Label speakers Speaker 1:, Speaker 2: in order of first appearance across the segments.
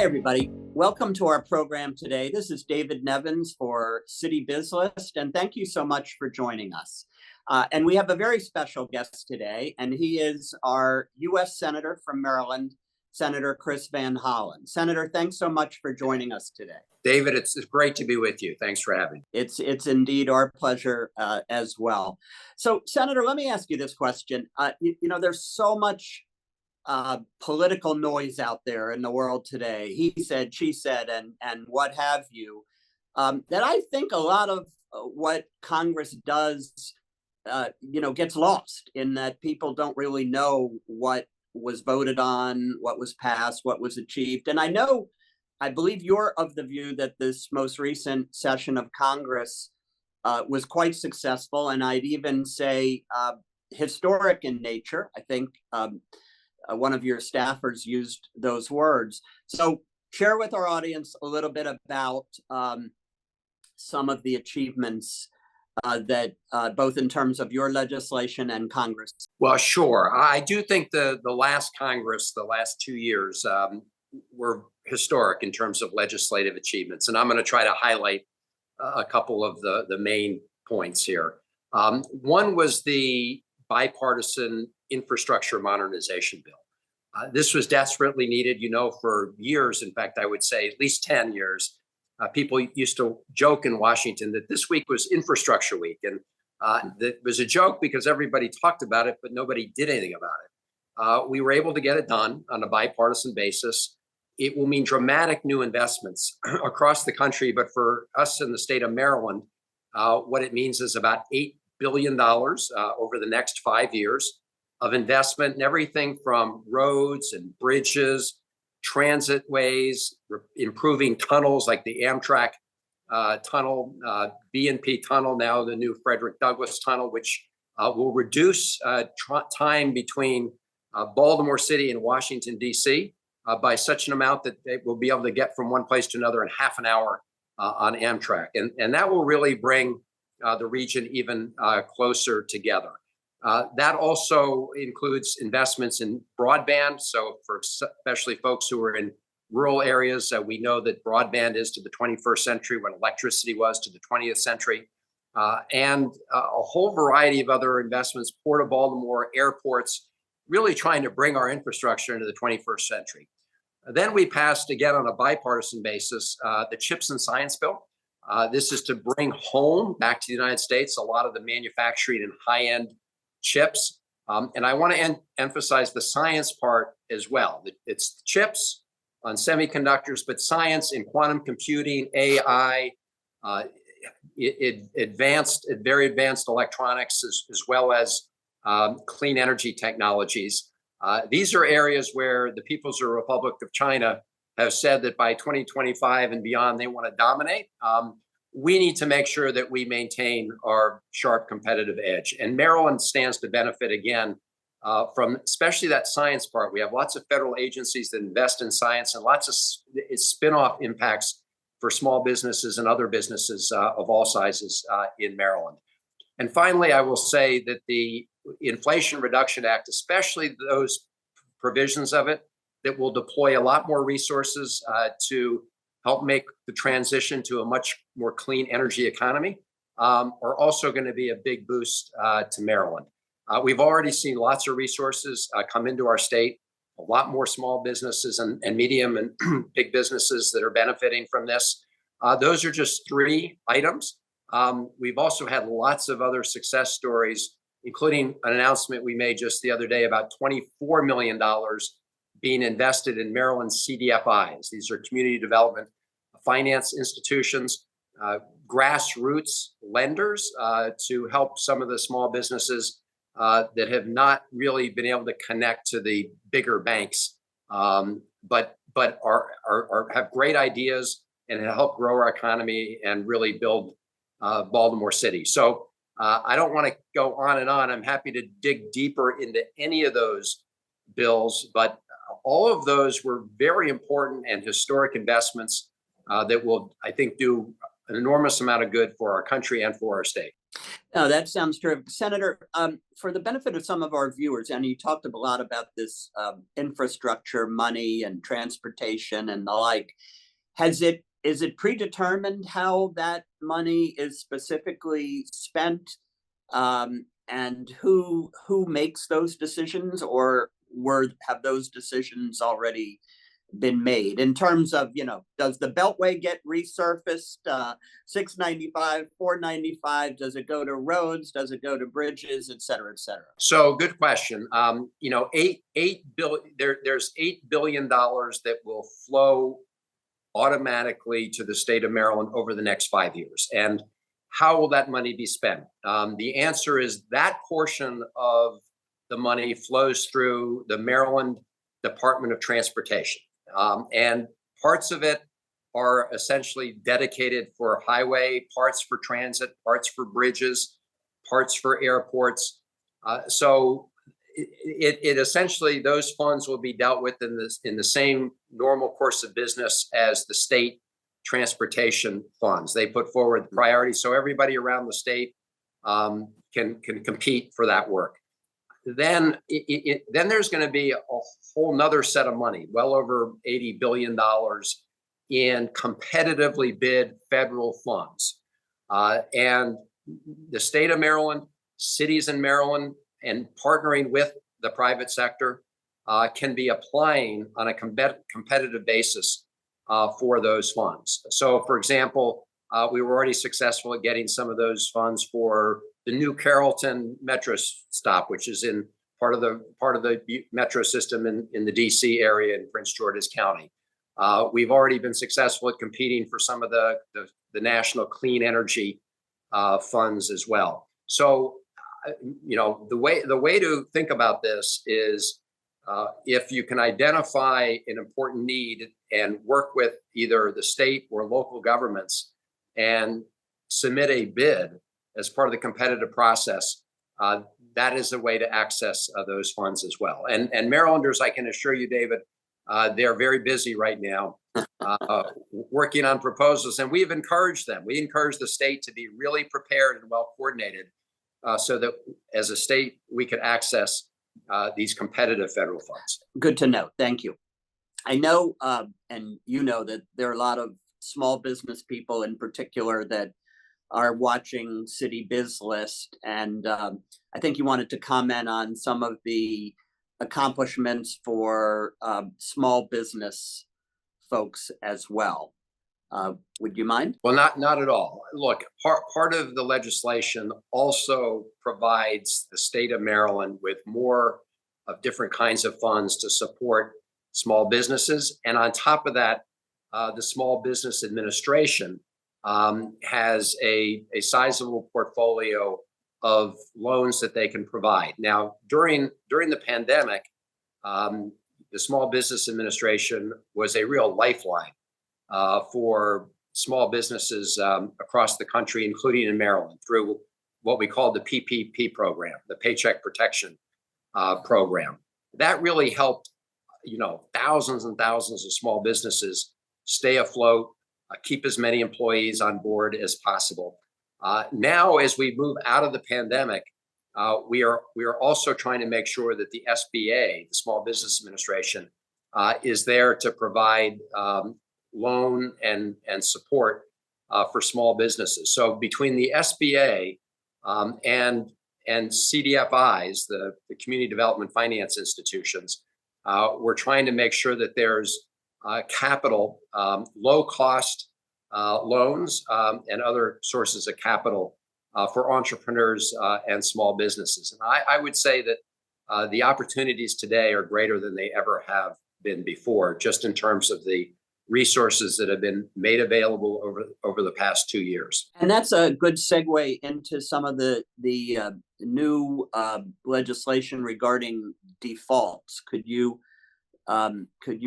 Speaker 1: Hi, everybody. Welcome to our program today. This is David Nevins for City BizList, and thank you so much for joining us. And we have a very special guest today, and he is our U.S. Senator from Maryland, Senator Chris Van Hollen. Senator, thanks so much for joining us today.
Speaker 2: David, it's great to be with you. Thanks for having me.
Speaker 1: It's indeed our pleasure as well. So, Senator, let me ask you this question. There's so much political noise out there in the world today. He said, she said, and what have you. That I think a lot of what Congress does, gets lost in that people don't really know what was voted on, what was passed, what was achieved. And I believe you're of the view that this most recent session of Congress was quite successful, and I'd even say historic in nature. I think one of your staffers used those words. So share with our audience a little bit about some of the achievements that both in terms of your legislation and Congress.
Speaker 2: Well, sure. I do think the last Congress, the last 2 years, were historic in terms of legislative achievements. And I'm going to try to highlight a couple of the main points here. One was the bipartisan infrastructure modernization bill. This was desperately needed, for years. In fact, I would say at least 10 years. People used to joke in Washington that this week was Infrastructure Week. And that was a joke because everybody talked about it, but nobody did anything about it. We were able to get it done on a bipartisan basis. It will mean dramatic new investments across the country. But for us in the state of Maryland, what it means is about $8 billion over the next 5 years of investment in everything from roads and bridges, transit ways, improving tunnels like the Amtrak tunnel, B&P tunnel, now the new Frederick Douglass tunnel, which will reduce time between Baltimore City and Washington, D.C. By such an amount that they will be able to get from one place to another in half an hour on Amtrak. And that will really bring the region even closer together. That also includes investments in broadband. So for especially folks who are in rural areas, we know that broadband is to the 21st century what electricity was to the 20th century. And a whole variety of other investments, Port of Baltimore, airports, really trying to bring our infrastructure into the 21st century. Then we passed, again, on a bipartisan basis, the CHIPS and Science Bill. This is to bring home back to the United States a lot of the manufacturing and high-end chips. And I want to emphasize the science part as well. It's chips on semiconductors, but science in quantum computing, AI, very advanced electronics, as well as clean energy technologies. These are areas where the People's Republic of China have said that by 2025 and beyond, they want to dominate. We need to make sure that we maintain our sharp competitive edge. And Maryland stands to benefit, again, from especially that science part. We have lots of federal agencies that invest in science and lots of spin-off impacts for small businesses and other businesses of all sizes in Maryland. And finally, I will say that the Inflation Reduction Act, especially those provisions of it that will deploy a lot more resources to help make the transition to a much more clean energy economy, are also going to be a big boost to Maryland. We've already seen lots of resources come into our state, a lot more small businesses and medium and big businesses that are benefiting from this. Those are just 3 items. We've also had lots of other success stories, including an announcement we made just the other day about $24 million being invested in Maryland CDFIs. These are community development finance institutions, grassroots lenders to help some of the small businesses that have not really been able to connect to the bigger banks, but have great ideas and help grow our economy and really build Baltimore City. So I don't want to go on and on. I'm happy to dig deeper into any of those bills, but all of those were very important and historic investments that will, I think, do an enormous amount of good for our country and for our state.
Speaker 1: No, that sounds terrific. Senator, for the benefit of some of our viewers, and you talked a lot about this infrastructure money and transportation and the like, is it predetermined how that money is specifically spent, and who makes those decisions, or have those decisions already been made in terms of, does the Beltway get resurfaced, 695, 495? Does it go to roads? Does it go to bridges, et cetera, et cetera?
Speaker 2: So good question. There's $8 billion that will flow automatically to the state of Maryland over the next 5 years. And how will that money be spent? The answer is that portion of the money flows through the Maryland Department of Transportation. And parts of it are essentially dedicated for highway, parts for transit, parts for bridges, parts for airports. So it essentially, those funds will be dealt with in the same normal course of business as the state transportation funds. They put forward the priorities so everybody around the state can compete for that work. Then there's going to be a whole nother set of money, well over $80 billion in competitively bid federal funds. And the state of Maryland, cities in Maryland, and partnering with the private sector can be applying on a competitive basis for those funds. So, for example, we were already successful at getting some of those funds for the new Carrollton Metro stop, which is in part of the metro system in the DC area in Prince George's County. We've already been successful at competing for some of the national clean energy funds as well. So, the way to think about this is if you can identify an important need and work with either the state or local governments and submit a bid as part of the competitive process, that is a way to access those funds as well. And Marylanders, I can assure you, David, they're very busy right now working on proposals, and we've encouraged them. We encourage the state to be really prepared and well coordinated so that as a state, we could access these competitive federal funds.
Speaker 1: Good to know. Thank you. I know, and that there are a lot of small business people in particular that are watching City Biz List, and I think you wanted to comment on some of the accomplishments for small business folks as well. Would you mind?
Speaker 2: Well, not at all. Look, part of the legislation also provides the state of Maryland with more of different kinds of funds to support small businesses. And on top of that, the Small Business Administration has a sizable portfolio of loans that they can provide. Now, during the pandemic, the Small Business Administration was a real lifeline for small businesses across the country, including in Maryland, through what we call the PPP program, the Paycheck Protection Program. That really helped, thousands and thousands of small businesses stay afloat, keep as many employees on board as possible. Now, as we move out of the pandemic, we are also trying to make sure that the SBA, the Small Business Administration, is there to provide loan and support for small businesses. So between the SBA and CDFIs, the Community Development Finance Institutions, we're trying to make sure that there's capital, low cost loans and other sources of capital for entrepreneurs and small businesses. And I would say that the opportunities today are greater than they ever have been before, just in terms of the resources that have been made available over the past 2 years.
Speaker 1: And that's a good segue into some of the new legislation regarding defaults. Could you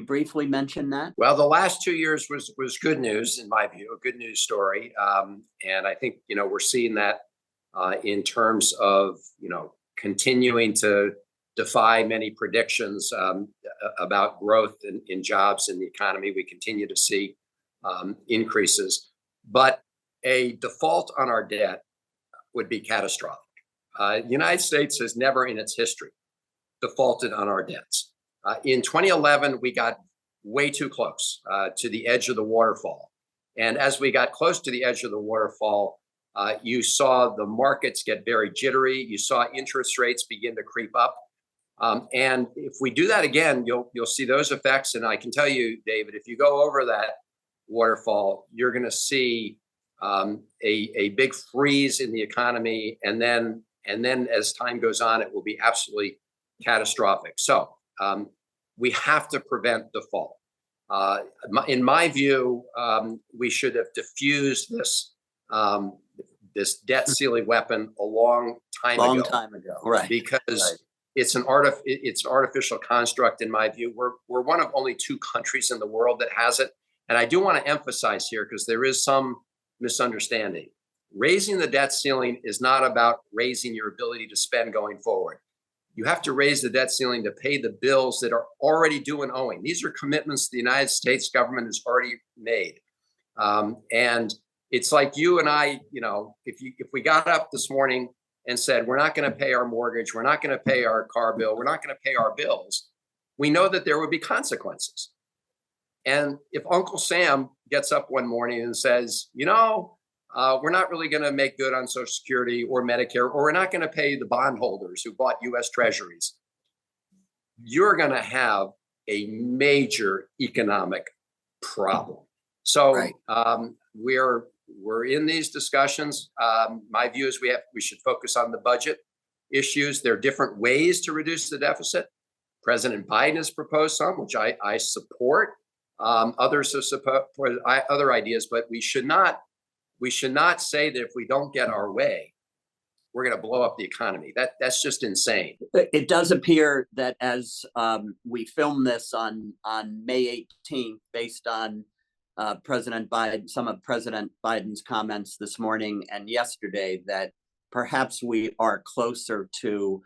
Speaker 1: briefly mention that?
Speaker 2: Well, the last 2 years was good news, in my view, a good news story. And I think, we're seeing that in terms of, continuing to defy many predictions about growth in jobs in the economy. We continue to see increases, but a default on our debt would be catastrophic. The United States has never in its history defaulted on our debts. In 2011, we got way too close to the edge of the waterfall. And as we got close to the edge of the waterfall, you saw the markets get very jittery. You saw interest rates begin to creep up. And if we do that again, you'll see those effects. And I can tell you, David, if you go over that waterfall, you're going to see a big freeze in the economy. And then as time goes on, it will be absolutely catastrophic. So we have to prevent default. In my view, we should have diffused this debt ceiling weapon a long time ago,
Speaker 1: right?
Speaker 2: Because it's an artificial construct. In my view, we're one of only 2 countries in the world that has it. And I do want to emphasize here, because there is some misunderstanding. Raising the debt ceiling is not about raising your ability to spend going forward. You have to raise the debt ceiling to pay the bills that are already due and owing. These are commitments the United States government has already made. And it's like you and I, if we got up this morning and said, we're not going to pay our mortgage, we're not going to pay our car bill, we're not going to pay our bills, we know that there would be consequences. And if Uncle Sam gets up one morning and says, we're not really going to make good on Social Security or Medicare, or we're not going to pay the bondholders who bought U.S. Treasuries, you're going to have a major economic problem. So right. We're in these discussions. My view is we should focus on the budget issues. There are different ways to reduce the deficit. President Biden has proposed some, which I support. Others have supported other ideas, but we should not say that if we don't get our way, we're going to blow up the economy. That's just insane.
Speaker 1: It does appear that as we film this on May 18th, based on some of President Biden's comments this morning and yesterday, that perhaps we are closer to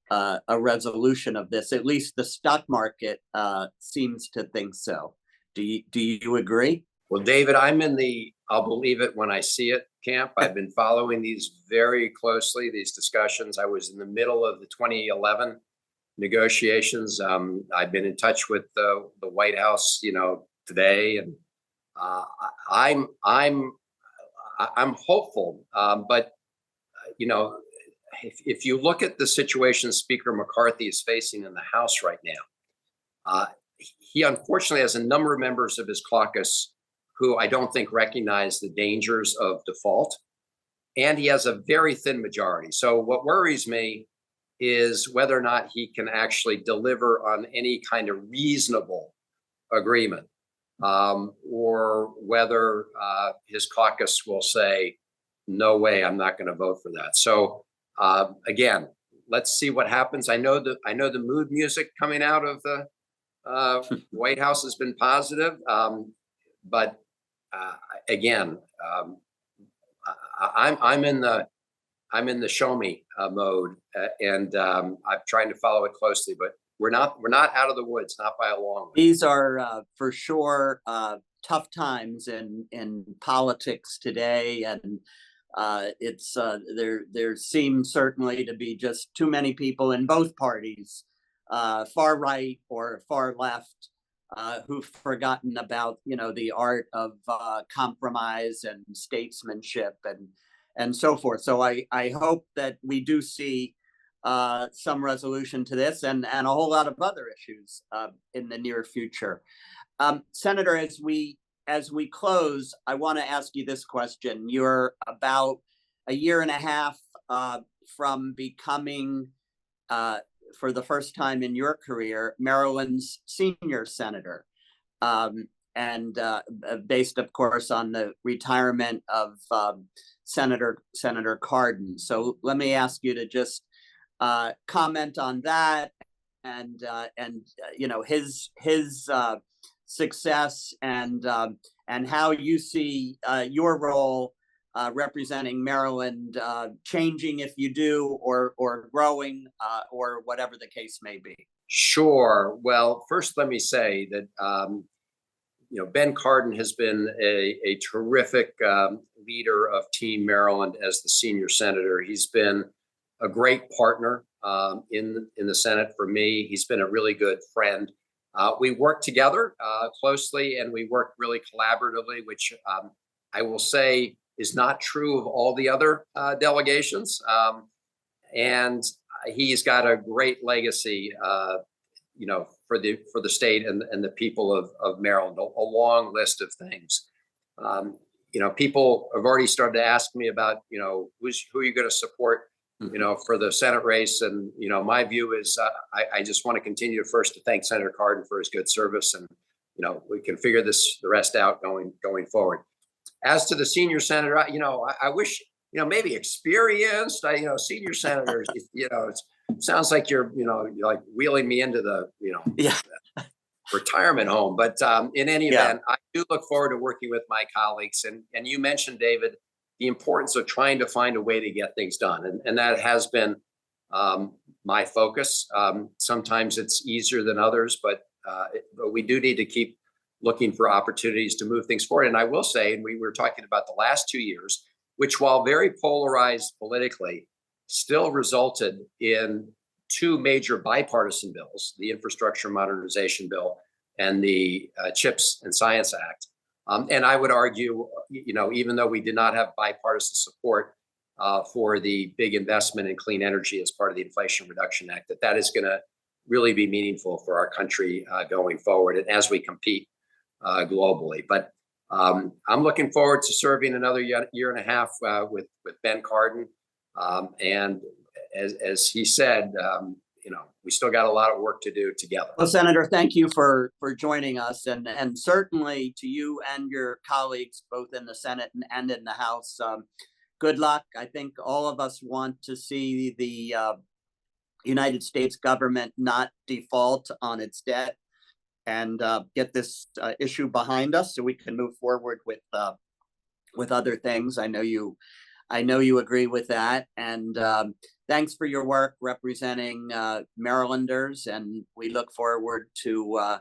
Speaker 1: a resolution of this. At least the stock market seems to think so. Do you agree?
Speaker 2: Well, David, I'm in the I'll believe it when I see it camp. I've been following these very closely, these discussions. I was in the middle of the 2011 negotiations. I've been in touch with the White House, today, and I'm hopeful. But if you look at the situation Speaker McCarthy is facing in the House right now, he unfortunately has a number of members of his caucus who I don't think recognize the dangers of default. And he has a very thin majority. So what worries me is whether or not he can actually deliver on any kind of reasonable agreement, or whether his caucus will say, no way, I'm not going to vote for that. So again, let's see what happens. I know the mood music coming out of the White House has been positive, but again, I'm in the show me mode, and I'm trying to follow it closely. But we're not out of the woods, not by a long way.
Speaker 1: These are for sure tough times in politics today, and it's there seems certainly to be just too many people in both parties, far right or far left, who've forgotten about the art of compromise and statesmanship and so forth. So I hope that we do see some resolution to this and a whole lot of other issues in the near future. Senator, as we close, I want to ask you this question. You're about a year and a half from becoming, for the first time in your career, Maryland's senior senator, and based, of course, on the retirement of Senator Cardin. So let me ask you to just comment on that and his success and how you see your role representing Maryland changing if you do, or growing, or whatever the case may be.
Speaker 2: Sure. Well, first, let me say that Ben Cardin has been a terrific leader of Team Maryland as the senior senator. He's been a great partner in the Senate for me. He's been a really good friend. We work together closely, and we work really collaboratively, which I will say is not true of all the other delegations. And he's got a great legacy, for the state and the people of Maryland. A long list of things. People have already started to ask me about, who are you going to support, for the Senate race. And, my view is I just want to continue to thank Senator Cardin for his good service. And, we can figure the rest out going forward. As to the senior senator, I wish, maybe experienced, senior senators, it sounds like you're like wheeling me into the,
Speaker 1: Yeah.
Speaker 2: retirement home. But in any
Speaker 1: Yeah.
Speaker 2: event, I do look forward to working with my colleagues. And you mentioned, David, the importance of trying to find a way to get things done. And that has been my focus. Sometimes it's easier than others, but we do need to keep looking for opportunities to move things forward. And I will say, and we were talking about the last 2 years, which, while very polarized politically, still resulted in two major bipartisan bills, the Infrastructure Modernization Bill and the CHIPS and Science Act. And I would argue, even though we did not have bipartisan support for the big investment in clean energy as part of the Inflation Reduction Act, that is going to really be meaningful for our country going forward and as we compete globally. But I'm looking forward to serving another year and a half with Ben Cardin. And as he said, we still got a lot of work to do together.
Speaker 1: Well, Senator, thank you for joining us, and certainly to you and your colleagues, both in the Senate and in the House. Good luck. I think all of us want to see the United States government not default on its debt and get this issue behind us so we can move forward with other things. I know you agree with that. And thanks for your work representing Marylanders, and we look forward to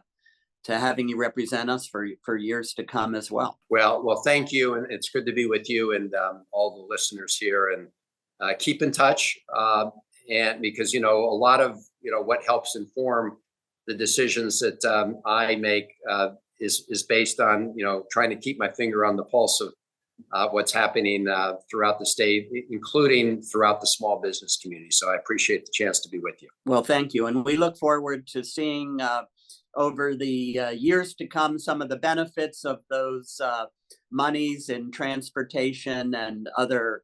Speaker 1: having you represent us for years to come as well.
Speaker 2: Well, thank you, and it's good to be with you and all the listeners here. And keep in touch, and because a lot of what helps inform the decisions that I make is based on trying to keep my finger on the pulse of what's happening throughout the state, including throughout the small business community. So I appreciate the chance to be with you.
Speaker 1: Well, thank you. And we look forward to seeing over the years to come some of the benefits of those monies in transportation and other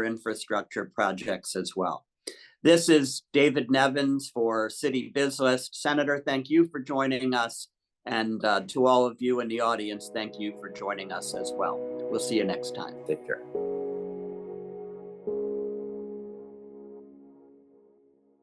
Speaker 1: infrastructure projects as well. This is David Nevins for City BizList. Senator, thank you for joining us. And to all of you in the audience, thank you for joining us as well. We'll see you next time.
Speaker 2: Take care.